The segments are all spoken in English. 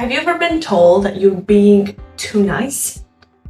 Have you ever been told that you're being too nice?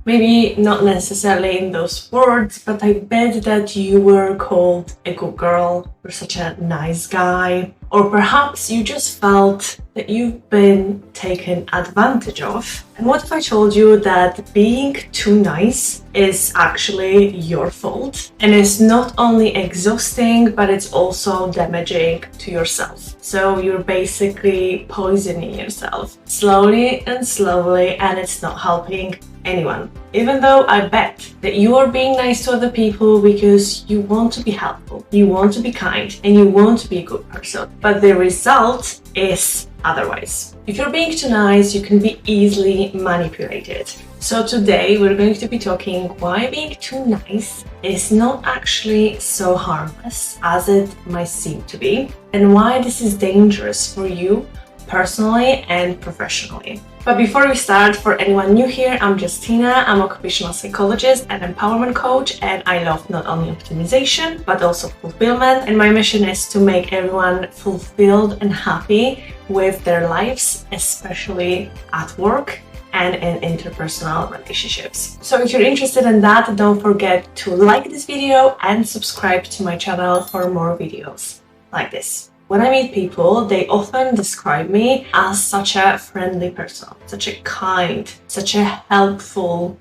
Maybe not necessarily in those words, but I bet that you were called a good girl or such a nice guy. Or perhaps you just felt that you've been taken advantage of. And what if I told you that being too nice is actually your fault? And it's not only exhausting, but it's also damaging to yourself. So you're basically poisoning yourself slowly, and it's not helping anyone. Even though I bet that you are being nice to other people because you want to be helpful, you want to be kind, and you want to be a good person. But the result is otherwise. If you're being too nice, you can be easily manipulated. So today we're going to be talking why being too nice is not actually so harmless as it might seem to be, and why this is dangerous for you personally and professionally. But before we start, for anyone new here, I'm Dashineau. I'm an occupational psychologist and empowerment coach, and I love not only optimization but also fulfillment. And my mission is to make everyone fulfilled and happy with their lives, especially at work and in interpersonal relationships. So if you're interested in that, don't forget to like this video and subscribe to my channel for more videos like this. When I meet people, they often describe me as such a friendly person, such a kind, such a helpful,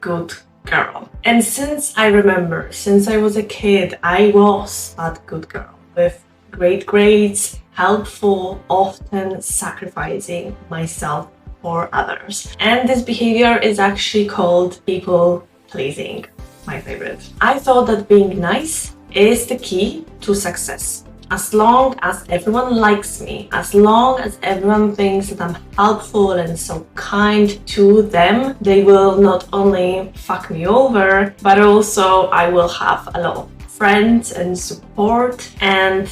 good girl. And since I remember, since I was a kid, I was that good girl with great grades, helpful, often sacrificing myself for others. And this behavior is actually called people pleasing, my favorite. I thought that being nice is the key to success. As long as everyone likes me, as long as everyone thinks that I'm helpful and so kind to them, they will not only fuck me over, but also I will have a lot of friends and support, and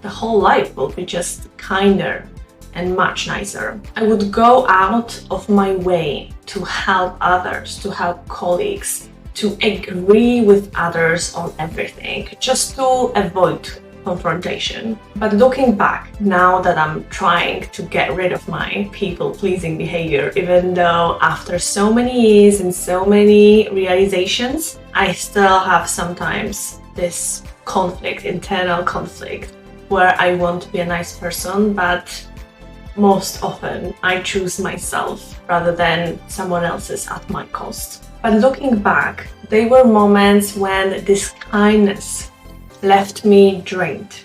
the whole life will be just kinder and much nicer. I would go out of my way to help others, to help colleagues, to agree with others on everything, just to avoid confrontation. But looking back, now that I'm trying to get rid of my people-pleasing behavior, even though after so many years and so many realizations, I still have sometimes this conflict, internal conflict, where I want to be a nice person, but most often I choose myself rather than someone else's at my cost. But looking back, there were moments when this kindness left me drained,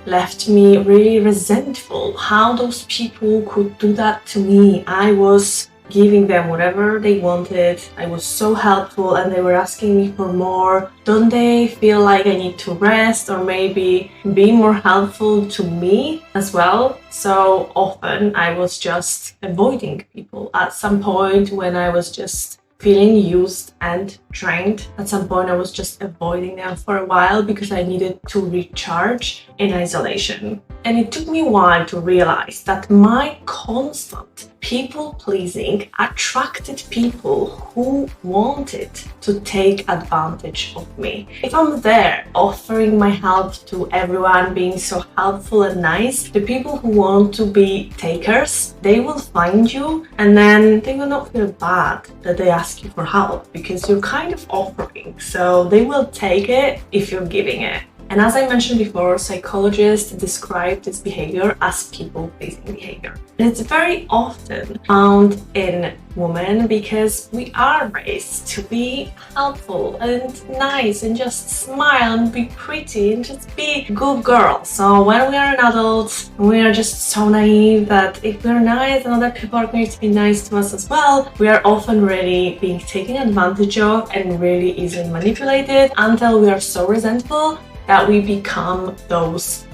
left me really resentful. How those people could do that to me. I was giving them whatever they wanted. I was so helpful and they were asking me for more. Don't they feel like I need to rest or maybe be more helpful to me as well? So often I was just avoiding people. At some point when I was just feeling used and drained, at some point I was just avoiding them for a while because I needed to recharge in isolation. And it took me a while to realize that my constant people-pleasing attracted people who wanted to take advantage of me. If I'm there offering my help to everyone, being so helpful and nice, the people who want to be takers, they will find you and then they will not feel bad that they ask you for help because you're kind of offering. So they will take it if you're giving it. And as I mentioned before, psychologists describe this behavior as people-pleasing behavior. And it's very often found in women because we are raised to be helpful and nice and just smile and be pretty and just be good girls. So when we are an adult, we are just so naive that if we're nice and other people are going to be nice to us as well, we are often really being taken advantage of and really easily manipulated until we are so resentful that we become those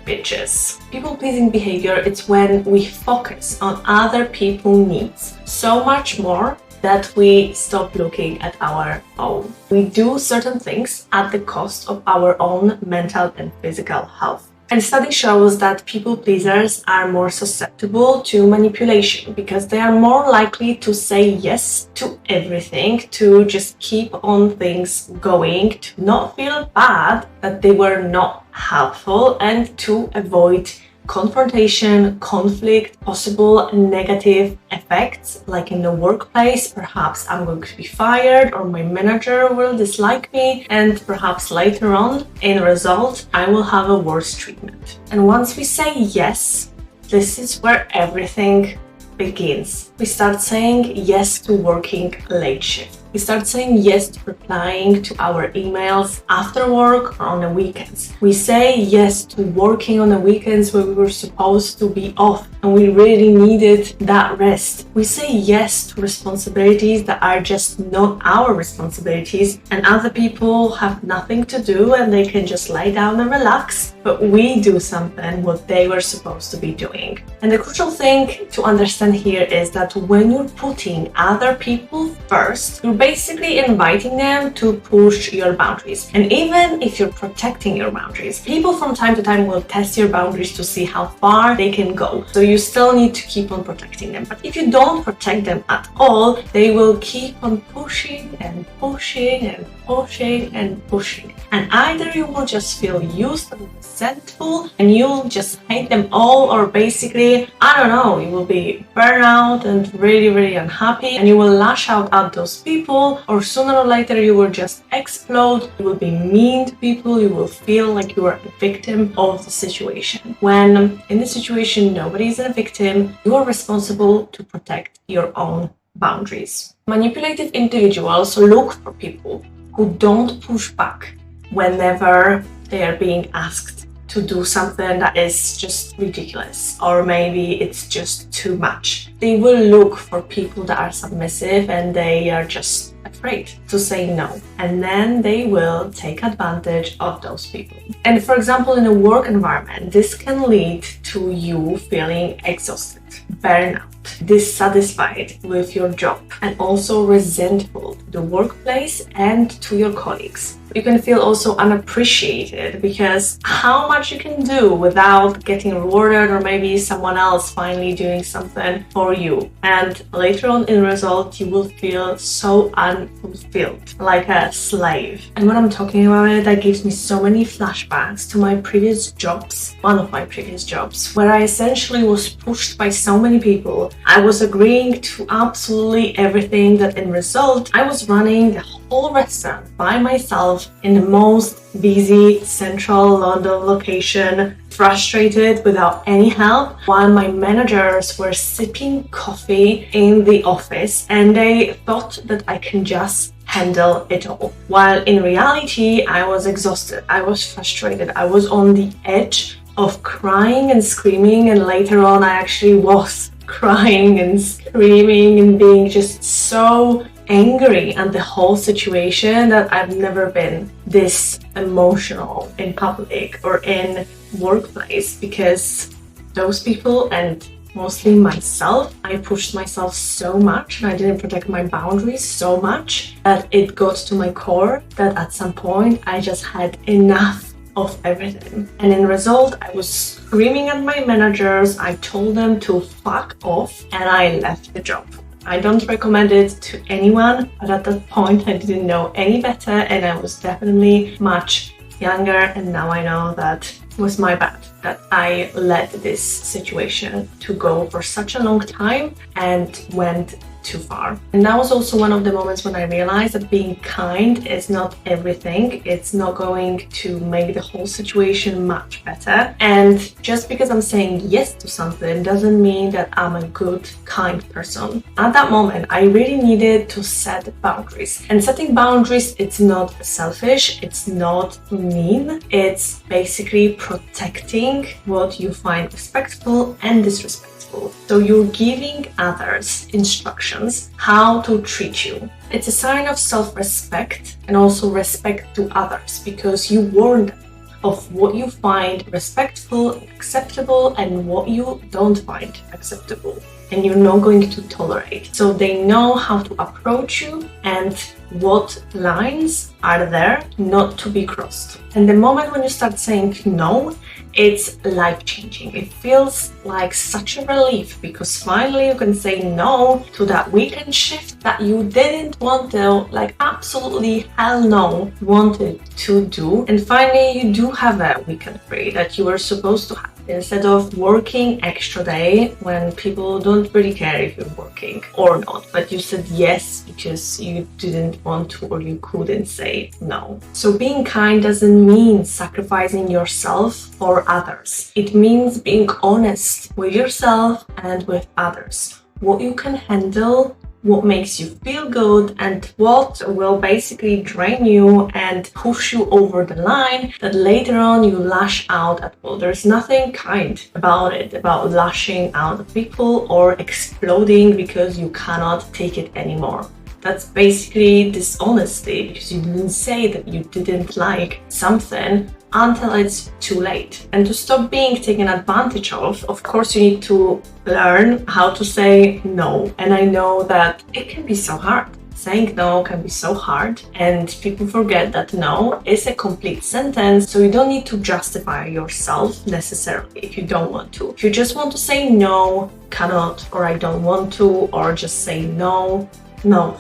bitches. People-pleasing behavior, it's when we focus on other people's needs so much more that we stop looking at our own. We do certain things at the cost of our own mental and physical health. And study shows that people pleasers are more susceptible to manipulation because they are more likely to say yes to everything, to just keep on things going, to not feel bad that they were not helpful, and to avoid confrontation, conflict, possible negative effects, like in the workplace, perhaps I'm going to be fired or my manager will dislike me, and perhaps later on, in result, I will have a worse treatment. And once we say yes, this is where everything begins. We start saying yes to working late shift. We start saying yes to replying to our emails after work or on the weekends. We say yes to working on the weekends when we were supposed to be off and we really needed that rest. We say yes to responsibilities that are just not our responsibilities and other people have nothing to do and they can just lie down and relax, but we do something what they were supposed to be doing. And the crucial thing to understand here is that when you're putting other people first, you're basically inviting them to push your boundaries. And even if you're protecting your boundaries, people from time to time will test your boundaries to see how far they can go. So you still need to keep on protecting them. But if you don't protect them at all, they will keep on pushing and pushing and pushing and pushing. And either you will just feel used and resentful and you'll just hate them all, or basically, I don't know, you will be burnout and really unhappy and you will lash out at those people, or sooner or later you will just explode, you will be mean to people, you will feel like you are a victim of the situation. When in the situation nobody is a victim, you are responsible to protect your own boundaries. Manipulative individuals look for people who don't push back whenever they are being asked to do something that is just ridiculous, or maybe it's just too much. They will look for people that are submissive and they are just afraid to say no, and then they will take advantage of those people. And for example, in a work environment, this can lead to you feeling exhausted, burnout, dissatisfied with your job, and also resentful to the workplace and to your colleagues. You can feel also unappreciated because how much you can do without getting rewarded, or maybe someone else finally doing something for you. And later on in result, you will feel so unfulfilled, like a slave. And when I'm talking about it, that gives me so many flashbacks to my previous jobs, one of my previous jobs, where I essentially was pushed by so many people. I was agreeing to absolutely everything that in result, I was running the whole restaurant by myself in the most busy central London location, frustrated without any help, while my managers were sipping coffee in the office and they thought that I can just handle it all. While in reality, I was exhausted, I was frustrated, I was on the edge of crying and screaming, and later on I actually was crying and screaming and being just so angry at the whole situation that I've never been this emotional in public or in workplace, because those people and mostly myself, I pushed myself so much and I didn't protect my boundaries so much that it got to my core that at some point I just had enough of everything. And in result, I was screaming at my managers, I told them to fuck off, and I left the job. I don't recommend it to anyone, but at that point I didn't know any better and I was definitely much younger, and now I know that it was my bad that I let this situation to go for such a long time and went too far. And that was also one of the moments when I realized that being kind is not everything. It's not going to make the whole situation much better. And just because I'm saying yes to something doesn't mean that I'm a good, kind person. At that moment, I really needed to set boundaries. And setting boundaries, it's not selfish, it's not mean, it's basically protecting what you find respectful and disrespectful. So you're giving others instructions how to treat you. It's a sign of self-respect and also respect to others, because you warn them of what you find respectful, acceptable, and what you don't find acceptable and you're not going to tolerate. So they know how to approach you and what lines are there not to be crossed. And the moment when you start saying no, it's life-changing. It feels like such a relief, because finally you can say no to that weekend shift that you didn't want to, like absolutely hell no, wanted to do. And finally you do have a weekend free that you were supposed to have. Instead of working extra day when people don't really care if you're working or not, but you said yes because you didn't want to or you couldn't say no. So being kind doesn't mean sacrificing yourself for others. It means being honest with yourself and with others. What you can handle, what makes you feel good, and what will basically drain you and push you over the line that later on you lash out at people. There's nothing kind about it, about lashing out at people or exploding because you cannot take it anymore. That's basically dishonesty because you didn't say that you didn't like something until it's too late. And to stop being taken advantage of course, you need to learn how to say no. And I know that it can be so hard. Saying no can be so hard, and people forget that no is a complete sentence, so you don't need to justify yourself necessarily if you don't want to. If you just want to say no, cannot, or I don't want to, or just say no,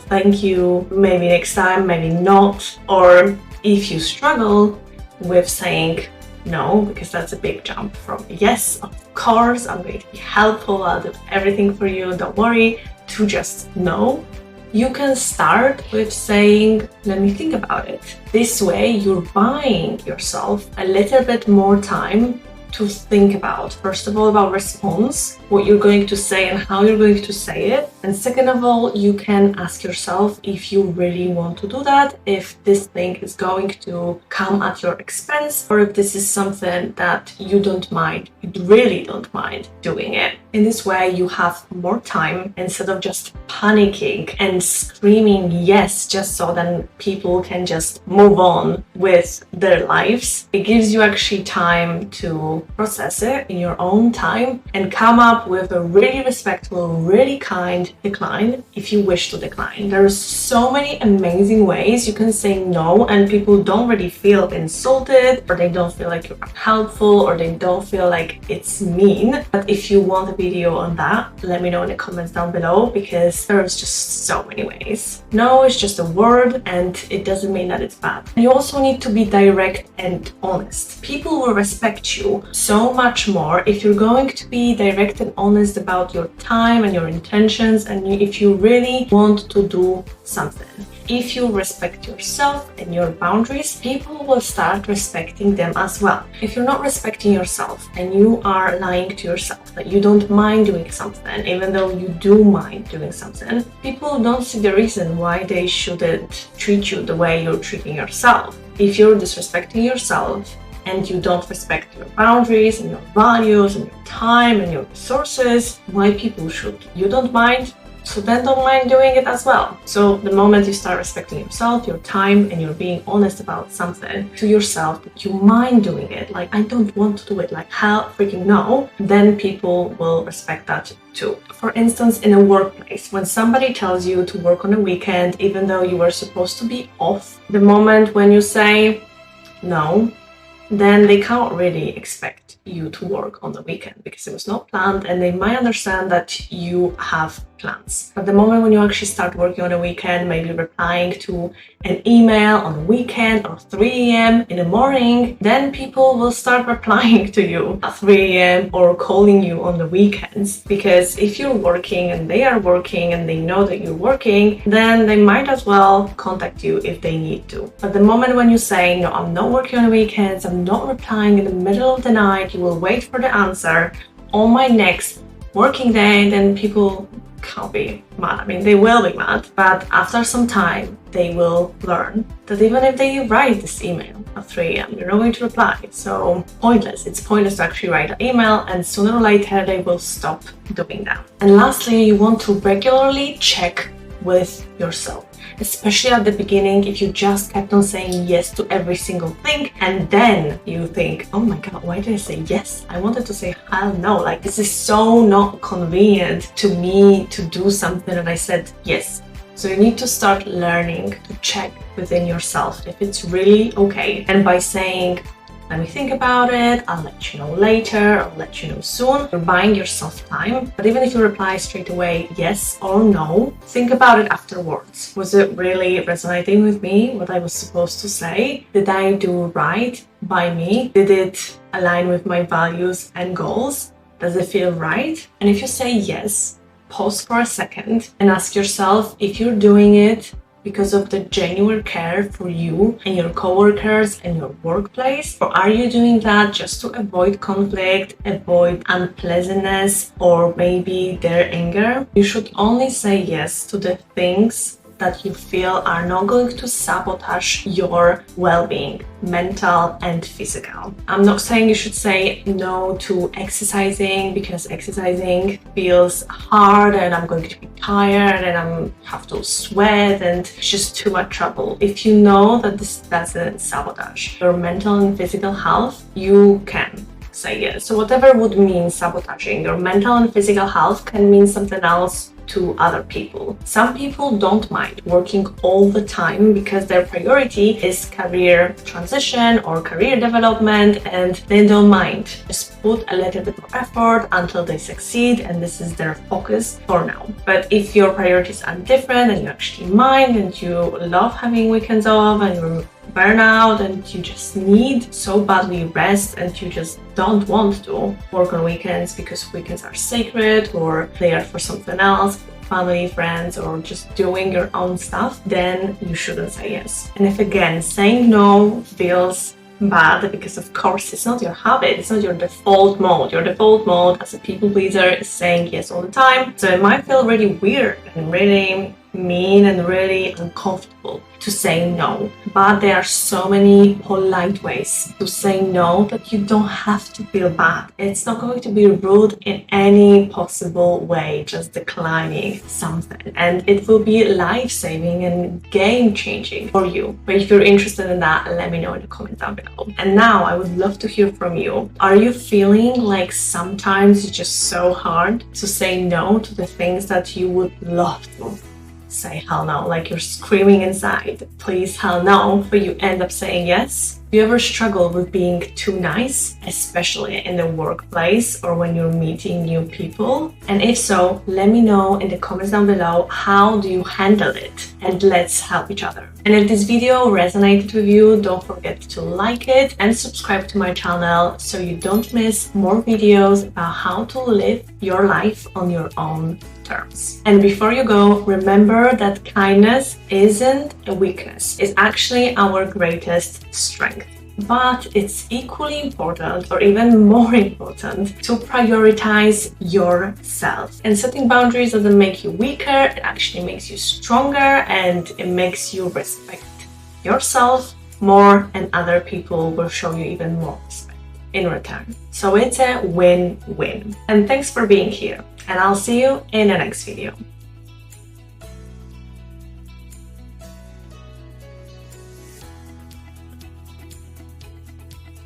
thank you, maybe next time, maybe not. Or if you struggle with saying no, because that's a big jump from yes, of course, I'm going to be helpful, I'll do everything for you, don't worry, to just no, you can start with saying, let me think about it. This way, you're buying yourself a little bit more time to think about. First of all, about response, what you're going to say and how you're going to say it. And second of all, you can ask yourself if you really want to do that, if this thing is going to come at your expense, or if this is something that you don't mind, you really don't mind doing it. In this way, you have more time instead of just panicking and screaming yes, just so then people can just move on with their lives. It gives you actually time to process it in your own time and come up with a really respectful, really kind decline if you wish to decline. There are so many amazing ways you can say no and people don't really feel insulted, or they don't feel like you're unhelpful, or they don't feel like it's mean. But if you want a video on that, let me know in the comments down below, because there's just so many ways. No is just a word and it doesn't mean that it's bad. You also need to be direct and honest. People will respect you so much more if you're going to be direct and honest about your time and your intentions, and if you really want to do something. If you respect yourself and your boundaries, people will start respecting them as well. If you're not respecting yourself and you are lying to yourself that you don't mind doing something, even though you do mind doing something, people don't see the reason why they shouldn't treat you the way you're treating yourself. If you're disrespecting yourself and you don't respect your boundaries and your values and your time and your resources, why people should? You don't mind, so then don't mind doing it as well. So the moment you start respecting yourself, your time, and you're being honest about something to yourself that you mind doing it, like I don't want to do it, like hell freaking no, then people will respect that too. For instance, in a workplace, when somebody tells you to work on a weekend, even though you were supposed to be off, the moment when you say no, then they can't really expect you to work on the weekend because it was not planned, and they might understand that you have plans. But the moment when you actually start working on a weekend, maybe replying to an email on a weekend or 3 a.m. in the morning, then people will start replying to you at 3 a.m. or calling you on the weekends. Because if you're working and they are working and they know that you're working, then they might as well contact you if they need to. But the moment when you say, no, I'm not working on the weekends, I'm not replying in the middle of the night, you will wait for the answer on my next working day, then people can't be mad. I mean, they will be mad, but after some time, they will learn that even if they write this email at 3 a.m., you're not going to reply. So pointless. It's pointless to actually write an email, and sooner or later, they will stop doing that. And lastly, you want to regularly check with yourself. Especially at the beginning, if you just kept on saying yes to every single thing, and then you think, oh my god, why did I say yes? I wanted to say hell no. Like, this is so not convenient to me to do something, and I said yes. So you need to start learning to check within yourself if it's really okay. And by saying, let me think about it, I'll let you know later, I'll let you know soon, you're buying yourself time. But even if you reply straight away yes or no, think about it afterwards. Was it really resonating with me, what I was supposed to say? Did I do right by me? Did it align with my values and goals? Does it feel right? And if you say yes, pause for a second and ask yourself if you're doing it because of the genuine care for you and your coworkers and your workplace, or are you doing that just to avoid conflict, avoid unpleasantness, or maybe their anger? You should only say yes to the things that you feel are not going to sabotage your well-being, mental and physical. I'm not saying you should say no to exercising because exercising feels hard and I'm going to be tired and I have to sweat and it's just too much trouble. If you know that this doesn't sabotage your mental and physical health, you can say yes. So whatever would mean sabotaging your mental and physical health can mean something else to other people. Some people don't mind working all the time because their priority is career transition or career development, and they don't mind. Just put a little bit more effort until they succeed, and this is their focus for now. But if your priorities are different and you actually mind and you love having weekends off and you're burnout and you just need so badly rest and you just don't want to work on weekends because weekends are sacred or they are for something else, family, friends, or just doing your own stuff, then you shouldn't say yes. And if again saying no feels bad, because of course it's not your habit, it's not your default mode. Your default mode as a people pleaser is saying yes all the time, so it might feel really weird and really mean and really uncomfortable to say no, but there are so many polite ways to say no that you don't have to feel bad. It's not going to be rude in any possible way, just declining something, and it will be life-saving and game-changing for you. But if you're interested in that, let me know in the comments down below. And now I would love to hear from you. Are you feeling like sometimes it's just so hard to say no to the things that you would love to say hell no, like you're screaming inside, please hell no, but you end up saying yes? Do you ever struggle with being too nice, especially in the workplace or when you're meeting new people? And if so, let me know in the comments down below, how do you handle it? And let's help each other. And if this video resonated with you, don't forget to like it and subscribe to my channel so you don't miss more videos about how to live your life on your own terms. And before you go, remember that kindness isn't a weakness. It's actually our greatest strength. But it's equally important, or even more important, to prioritize yourself. And setting boundaries doesn't make you weaker, it actually makes you stronger, and it makes you respect yourself more, and other people will show you even more respect in return. So it's a win-win. And thanks for being here, and I'll see you in the next video.